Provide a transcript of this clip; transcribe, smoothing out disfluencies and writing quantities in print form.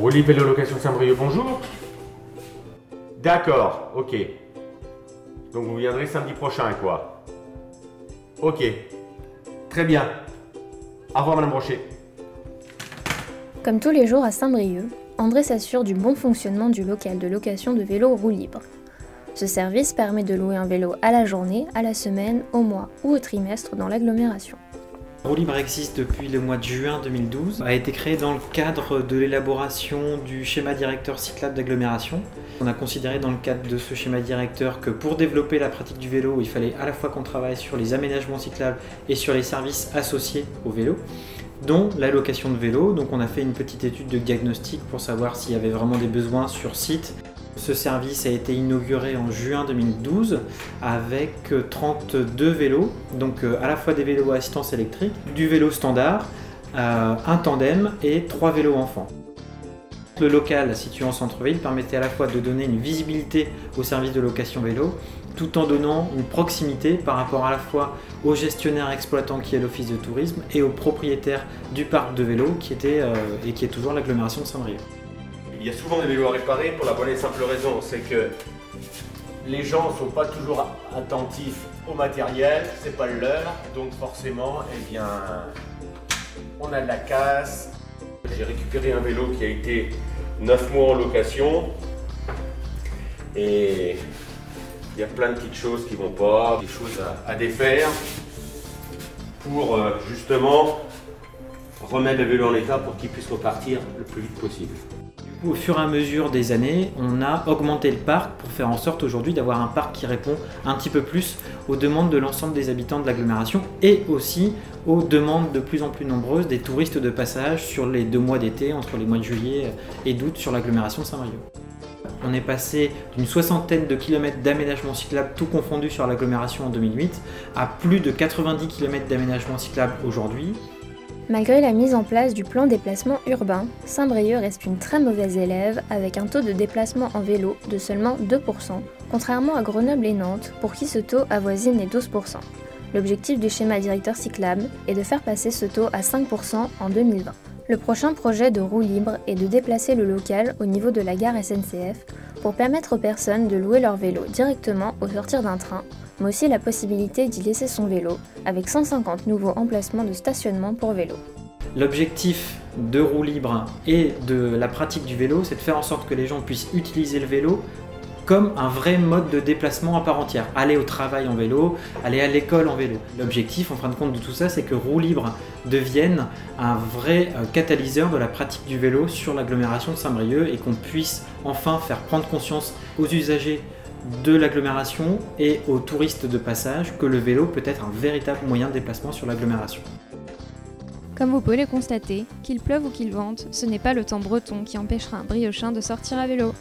Roue Libre Vélo Location Saint-Brieuc, bonjour. D'accord, ok. Donc vous viendrez samedi prochain, quoi. Ok. Très bien. Au revoir, Madame Brochet. Comme tous les jours à Saint-Brieuc, André s'assure du bon fonctionnement du local de location de vélos Roue Libre. Ce service permet de louer un vélo à la journée, à la semaine, au mois ou au trimestre dans l'agglomération. Roue Libre existe depuis le mois de juin 2012, a été créé dans le cadre de l'élaboration du schéma directeur cyclable d'agglomération. On a considéré dans le cadre de ce schéma directeur que pour développer la pratique du vélo, il fallait à la fois qu'on travaille sur les aménagements cyclables et sur les services associés au vélo, dont la location de vélo. Donc on a fait une petite étude de diagnostic pour savoir s'il y avait vraiment des besoins sur site. Ce service a été inauguré en juin 2012 avec 32 vélos, donc à la fois des vélos à assistance électrique, du vélo standard, un tandem et 3 vélos enfants. Le local situé en centre-ville permettait à la fois de donner une visibilité au service de location vélo, tout en donnant une proximité par rapport à la fois au gestionnaire exploitant qui est l'office de tourisme et au propriétaire du parc de vélos qui était et qui est toujours l'agglomération de Saint-Brieuc. Il y a souvent des vélos à réparer pour la bonne et simple raison, c'est que les gens ne sont pas toujours attentifs au matériel, c'est pas le leur, donc forcément, eh bien, on a de la casse. J'ai récupéré un vélo qui a été 9 mois en location et il y a plein de petites choses qui vont pas, des choses à défaire pour justement remettre le vélo en état pour qu'il puisse repartir le plus vite possible. Au fur et à mesure des années, on a augmenté le parc pour faire en sorte aujourd'hui d'avoir un parc qui répond un petit peu plus aux demandes de l'ensemble des habitants de l'agglomération et aussi aux demandes de plus en plus nombreuses des touristes de passage sur les 2 mois d'été, entre les mois de juillet et d'août sur l'agglomération de Saint-Brieuc. On est passé d'une 60aine de kilomètres d'aménagement cyclable tout confondu sur l'agglomération en 2008 à plus de 90 km d'aménagement cyclable aujourd'hui. Malgré la mise en place du plan déplacement urbain, Saint-Brieuc reste une très mauvaise élève avec un taux de déplacement en vélo de seulement 2%, contrairement à Grenoble et Nantes pour qui ce taux avoisine les 12%. L'objectif du schéma directeur cyclable est de faire passer ce taux à 5% en 2020. Le prochain projet de Roue Libre est de déplacer le local au niveau de la gare SNCF pour permettre aux personnes de louer leur vélo directement au sortir d'un train, mais aussi la possibilité d'y laisser son vélo, avec 150 nouveaux emplacements de stationnement pour vélo. L'objectif de Roue Libre et de la pratique du vélo, c'est de faire en sorte que les gens puissent utiliser le vélo comme un vrai mode de déplacement à part entière. Aller au travail en vélo, aller à l'école en vélo. L'objectif, en fin de compte de tout ça, c'est que Roue Libre devienne un vrai catalyseur de la pratique du vélo sur l'agglomération de Saint-Brieuc et qu'on puisse enfin faire prendre conscience aux usagers de l'agglomération et aux touristes de passage que le vélo peut être un véritable moyen de déplacement sur l'agglomération. Comme vous pouvez le constater, qu'il pleuve ou qu'il vente, ce n'est pas le temps breton qui empêchera un briochin de sortir à vélo.